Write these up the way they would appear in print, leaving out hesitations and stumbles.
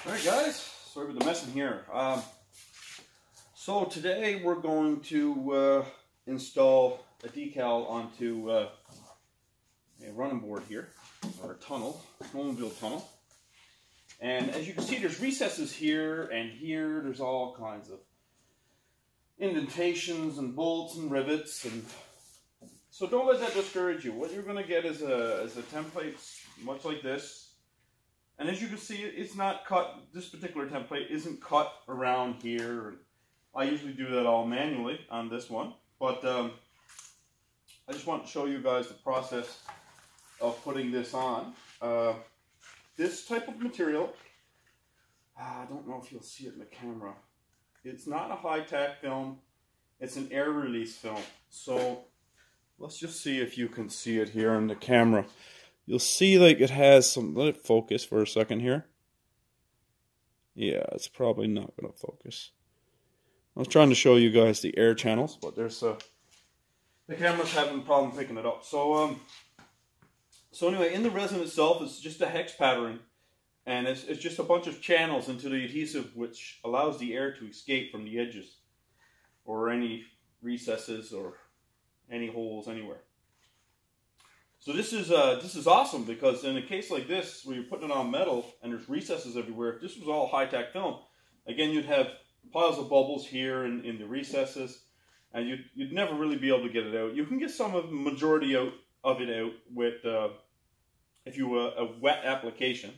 Alright guys, sorry for the mess in here. So today we're going to install a decal onto a running board here, or a tunnel, snowmobile tunnel. And as you can see, there's recesses here and here. There's all kinds of indentations and bolts and rivets, and so don't let that discourage you. What you're going to get is a template much like this. And as you can see, it's not cut, this particular template isn't cut around here. I usually do that all manually on this one, but I just want to show you guys the process of putting this on. This type of material, I don't know if you'll see it in the camera. It's not a high-tack film, it's an air release film. So let's just see if you can see it here on the camera. You'll see like it has some, let it focus for a second here. Yeah, it's probably not going to focus. I was trying to show you guys the air channels, but there's the camera's having a problem picking it up. So anyway, in the resin itself, it's just a hex pattern, and it's just a bunch of channels into the adhesive, which allows the air to escape from the edges, or any recesses, or any holes anywhere. So this is awesome, because in a case like this, where you're putting it on metal and there's recesses everywhere, if this was all high-tack film, again, you'd have piles of bubbles here in the recesses, and you'd never really be able to get it out. You can get some of the majority of it out with, if you a wet application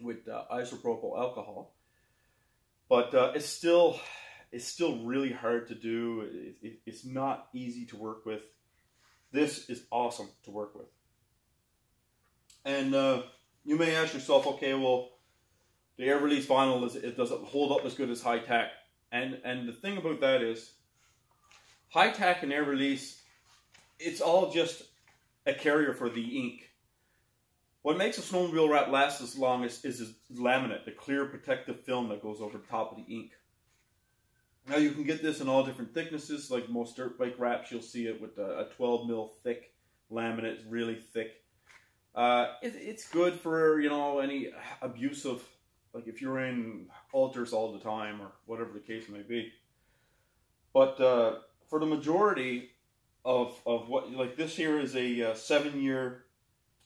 with isopropyl alcohol, but it's still really hard to do. It's not easy to work with. This is awesome to work with. And you may ask yourself, okay, well, the air release vinyl, it doesn't hold up as good as high tack. And the thing about that is, high tack and air release, it's all just a carrier for the ink. What makes a snowmobile wrap last as long is its laminate, the clear protective film that goes over the top of the ink. Now you can get this in all different thicknesses, like most dirt bike wraps. You'll see it with a 12 mil thick laminate. It's really thick. It's good for, you know, any abusive, like if you're in halters all the time or whatever the case may be. But for the majority of what, like this here is a 7-year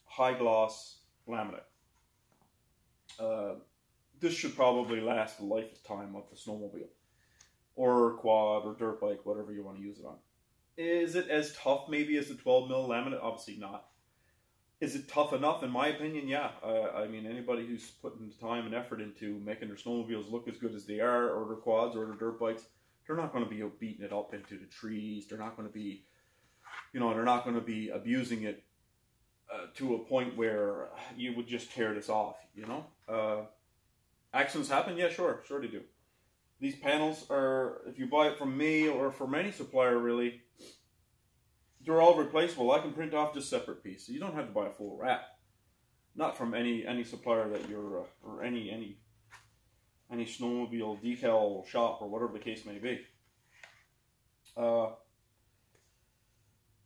high gloss laminate. This should probably last the lifetime of the snowmobile, or quad, or dirt bike, whatever you want to use it on. Is it as tough maybe as the 12 mil laminate? Obviously not. Is it tough enough? In my opinion, yeah. I mean, anybody who's putting the time and effort into making their snowmobiles look as good as they are, or their quads, or their dirt bikes, they're not going to be beating it up into the trees. They're not going to be, you know, they're not going to be abusing it to a point where you would just tear this off, you know? Accidents happen? Yeah, sure they do. These panels are, if you buy it from me or from any supplier really, they're all replaceable. I can print off just separate pieces. You don't have to buy a full wrap. Not from any supplier that you're, or any snowmobile decal shop or whatever the case may be. So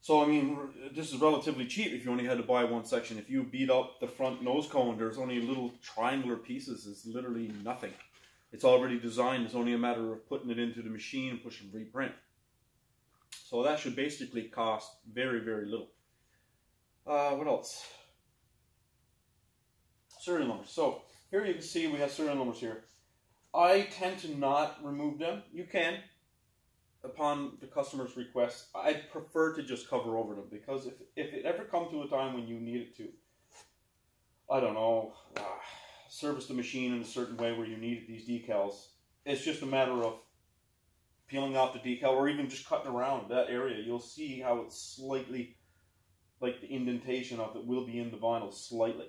I mean, this is relatively cheap if you only had to buy one section. If you beat up the front nose cone, there's only little triangular pieces. It's literally nothing. It's already designed. It's only a matter of putting it into the machine and pushing reprint. So that should basically cost very, very little. What else? Serial numbers. So here you can see we have serial numbers here. I tend to not remove them. You can, upon the customer's request. I prefer to just cover over them, because if it ever comes to a time when you need it to, I don't know, service the machine in a certain way where you need these decals, it's just a matter of peeling off the decal, or even just cutting around that area. You'll see how it's slightly, like the indentation of it will be in the vinyl slightly.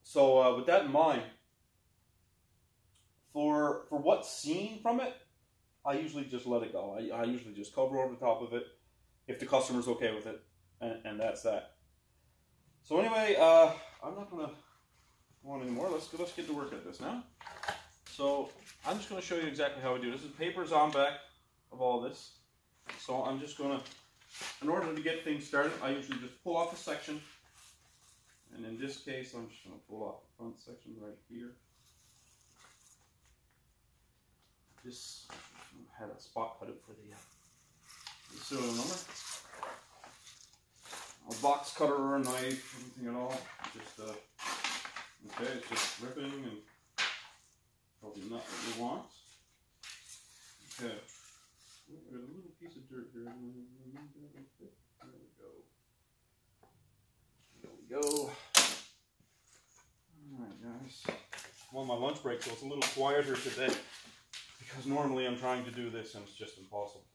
So with that in mind, for what's seen from it, I usually just let it go. I usually just cover over the top of it if the customer's okay with it, and that's that. So anyway, I'm not going to go on anymore. Let's get to work at this now. So I'm just going to show you exactly how I do this. The paper's on back of all this. So I'm just going to, in order to get things started, I usually just pull off a section. And in this case, I'm just going to pull off the front section right here. This had a spot cut out for the serial number. A box cutter or a knife, anything at all. Just okay, it's just ripping and probably not what you want. Okay. There's a little piece of dirt here. There we go. There we go. Alright guys. I'm on my lunch break, so it's a little quieter today. Because normally I'm trying to do this and it's just impossible.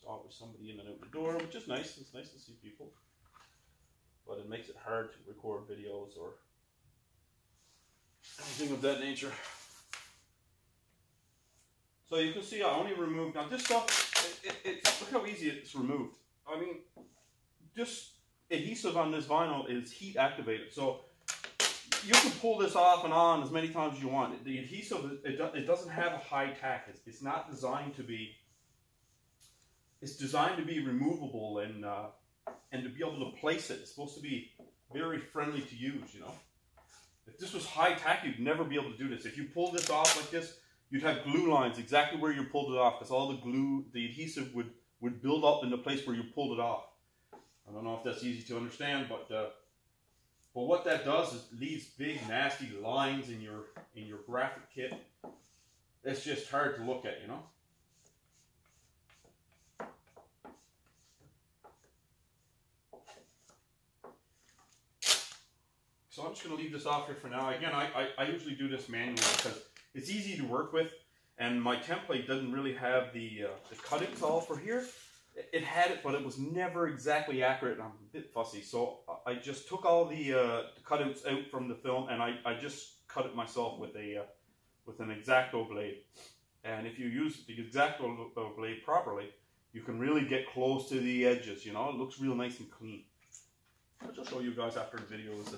There's always somebody in and out the door, which is nice. It's nice to see people. But it makes it hard to record videos or anything of that nature. So you can see I only removed, now this stuff, look how easy it's removed. I mean, this adhesive on this vinyl is heat activated. So you can pull this off and on as many times as you want. The adhesive, it doesn't have a high tack. It's not designed to be, it's designed to be removable and to be able to place it. It's supposed to be very friendly to use, you know. If this was high tack, you'd never be able to do this. If you pull this off like this, you'd have glue lines exactly where you pulled it off, because all the glue, the adhesive would build up in the place where you pulled it off. I don't know if that's easy to understand, but what that does is leaves big nasty lines in your graphic kit. It's just hard to look at, you know. So I'm just going to leave this off here for now. Again, I usually do this manually because it's easy to work with, and my template doesn't really have the cuttings all for here. It had it, but it was never exactly accurate, and I'm a bit fussy. So I just took all the cutouts out from the film, and I just cut it myself with an X-Acto blade. And if you use the X-Acto blade properly, you can really get close to the edges. You know, it looks real nice and clean. I'll just show you guys after the video is.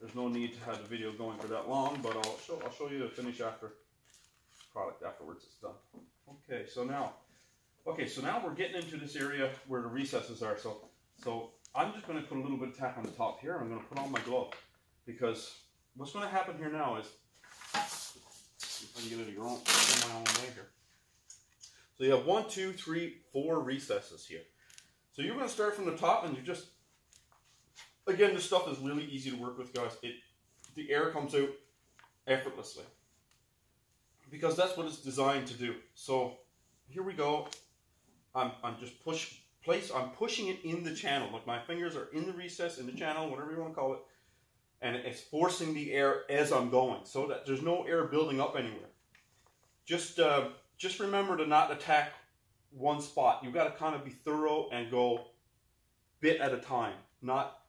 There's no need to have the video going for that long, but I'll show you the finish product afterwards it's done. Okay, so now we're getting into this area where the recesses are. So I'm just going to put a little bit of tack on the top here. I'm going to put on my glove, because what's going to happen here now is, if I can get it in my own way here. So you have 1, 2, 3, 4 recesses here. So you're going to start from the top, and you just, again, this stuff is really easy to work with, guys. The air comes out effortlessly, because that's what it's designed to do. So here we go. I'm just pushing it in the channel. Like my fingers are in the recess, in the channel, whatever you want to call it, and it's forcing the air as I'm going, so that there's no air building up anywhere. Just remember to not attack one spot. You've got to kind of be thorough and go bit at a time, not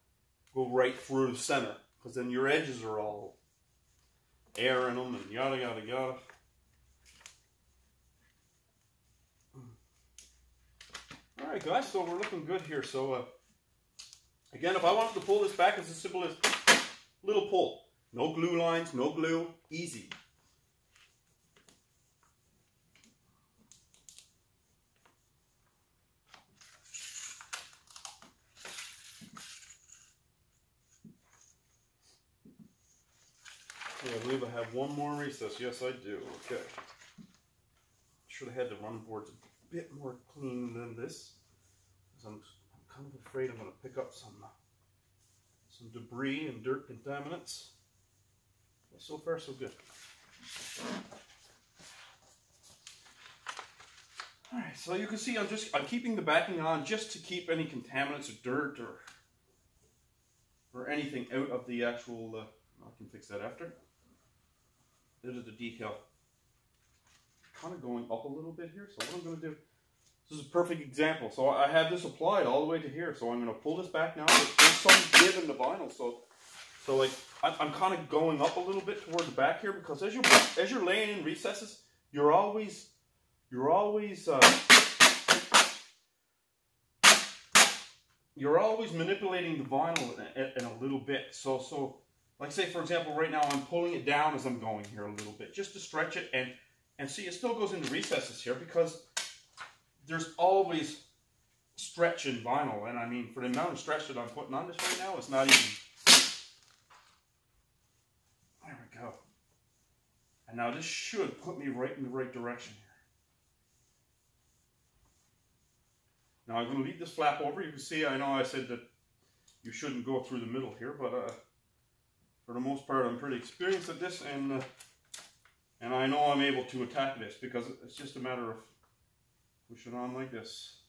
go right through the center, because then your edges are all air in them and yada yada yada. Alright guys, so we're looking good here. So again, if I wanted to pull this back, it's as simple as little pull. No glue lines, no glue, easy. I believe I have one more recess. Yes, I do. Okay. Should have had the running boards a bit more clean than this, because I'm kind of afraid I'm going to pick up some debris and dirt contaminants. But so far, so good. All right. So you can see I'm keeping the backing on just to keep any contaminants or dirt or anything out of the actual. I can fix that after. There's the decal. Kind of going up a little bit here. So what I'm going to do, this is a perfect example. So I have this applied all the way to here. So I'm going to pull this back now. There's some give in the vinyl. So like I'm kind of going up a little bit toward the back here, because as you're laying in recesses, you're always manipulating the vinyl in a little bit. So like say for example, right now I'm pulling it down as I'm going here a little bit, just to stretch it, and see, it still goes into recesses here, because there's always stretch in vinyl, and I mean, for the amount of stretch that I'm putting on this right now, it's not even. There we go. And now this should put me right in the right direction here. Now I'm going to leave this flap over. You can see, I know I said that you shouldn't go through the middle here, but for the most part I'm pretty experienced at this, and I know I'm able to attack this because it's just a matter of pushing on like this.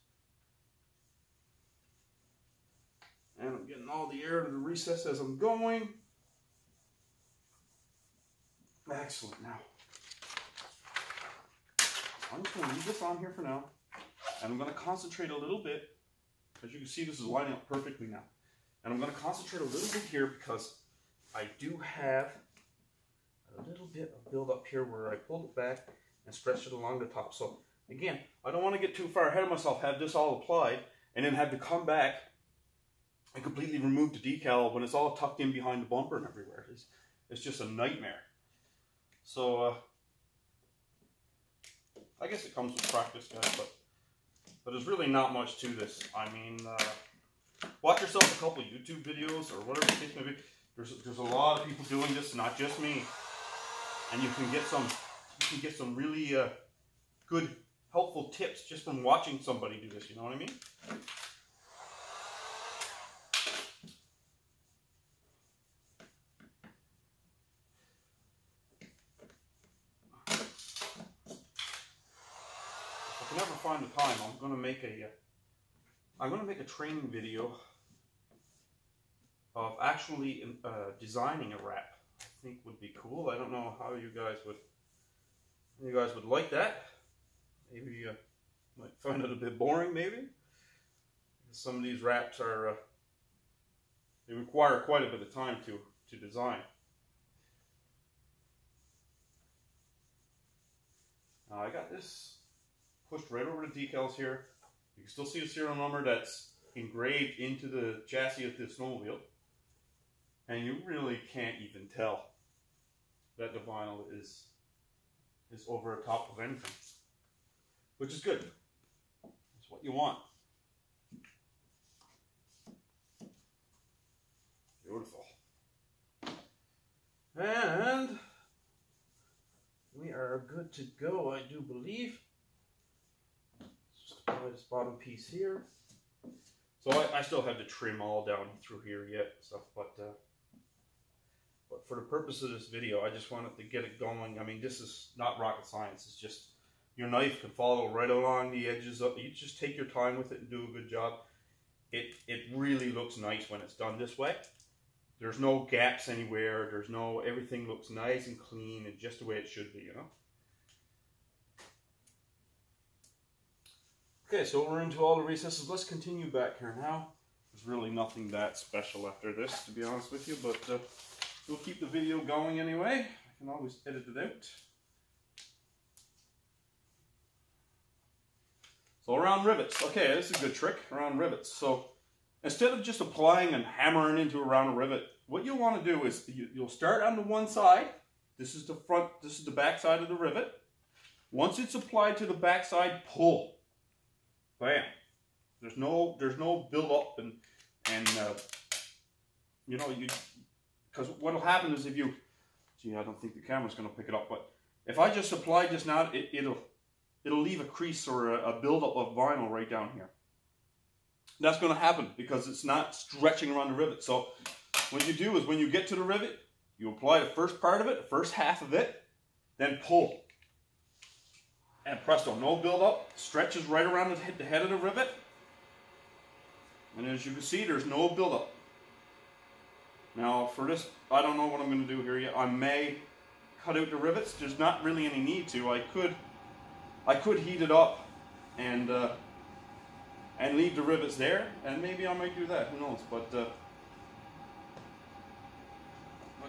And I'm getting all the air to the recess as I'm going. Excellent. Now, I'm just going to leave this on here for now. And I'm going to concentrate a little bit. As you can see, this is lining up perfectly now. And I'm going to concentrate a little bit here because I do have a little bit of build up here where I pulled it back and stretched it along the top. So again, I don't want to get too far ahead of myself, have this all applied, and then have to come back and completely remove the decal when it's all tucked in behind the bumper and everywhere. It's just a nightmare. So I guess it comes with practice, guys, but there's really not much to this. I mean, watch yourself a couple of YouTube videos or whatever the case may be. There's a lot of people doing this, not just me, and you can get some really good, helpful tips just from watching somebody do this. You know what I mean? If I can ever find the time, I'm going to make a training video of actually designing a wrap. I think would be cool. I don't know how you guys would like that. Maybe you might find it a bit boring, maybe. Some of these wraps are they require quite a bit of time to design. Now I got this pushed right over the decals here. You can still see the serial number that's engraved into the chassis of the snowmobile. And you really can't even tell that the vinyl is over the top of anything. Which is good. That's what you want. Beautiful. And we are good to go, I do believe. Let's just apply this bottom piece here. So I still have to trim all down through here yet, stuff, but for the purpose of this video, I just wanted to get it going. I mean, this is not rocket science. It's just your knife can follow right along the edges of it. You just take your time with it and do a good job. It really looks nice when it's done this way. There's no gaps anywhere. Everything looks nice and clean and just the way it should be, you know. Okay, so we're into all the recesses. Let's continue back here now. There's really nothing that special after this, to be honest with you, but we'll keep the video going anyway. I can always edit it out. So around rivets. Okay, this is a good trick, around rivets. So instead of just applying and hammering into around a rivet, what you'll want to do is you'll start on the one side. This is the front, this is the back side of the rivet. Once it's applied to the back side, pull. Bam. There's no build up and you know, because what'll happen is if you, gee, I don't think the camera's going to pick it up, but if I just apply just now, it'll leave a crease or a buildup of vinyl right down here. That's going to happen because it's not stretching around the rivet. So what you do is when you get to the rivet, you apply the first part of it, the first half of it, then pull. And presto, no buildup, stretches right around the head of the rivet. And as you can see, there's no buildup. Now for this, I don't know what I'm going to do here yet. I may cut out the rivets. There's not really any need to. I could heat it up and leave the rivets there, and maybe I might do that. Who knows? But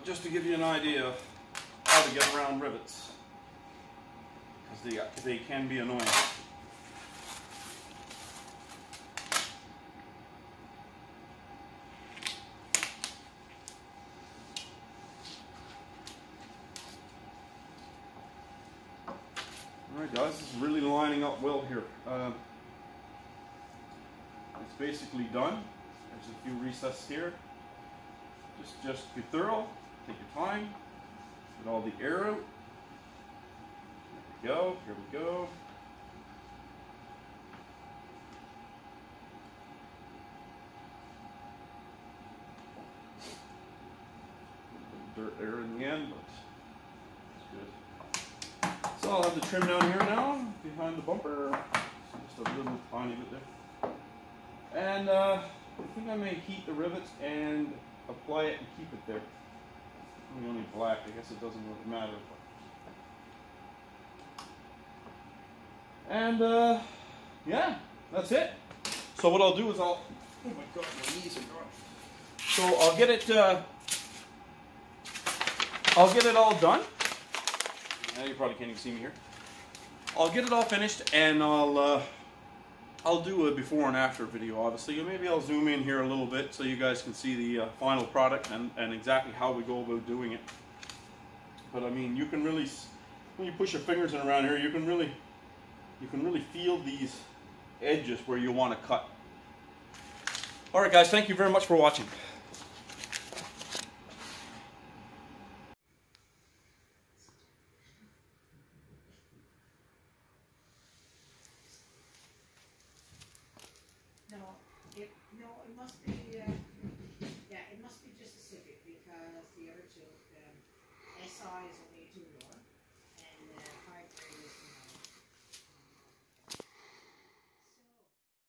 just to give you an idea of how to get around rivets, because they can be annoying. Alright guys, this is really lining up well here. It's basically done. There's a few recesses here. Just be thorough, take your time, get all the air out, go. Here we go. Dirt there in the end, but it's good. So I'll have the trim down here now, behind the bumper. Just a little tiny bit there. And I think I may heat the rivets and apply it and keep it there. Only black, I guess it doesn't really matter. And yeah, that's it. So what I'll do is oh my god, my knees are gone. So I'll get it all done. Now you probably can't even see me here. I'll get it all finished, and I'll do a before and after video, obviously. Maybe I'll zoom in here a little bit so you guys can see the final product and exactly how we go about doing it. But I mean, you can really, when you push your fingers in around here, you can really feel these edges where you want to cut. All right, guys, thank you very much for watching. No, it must be, yeah, it must be just a Civic, because the other two, SI is only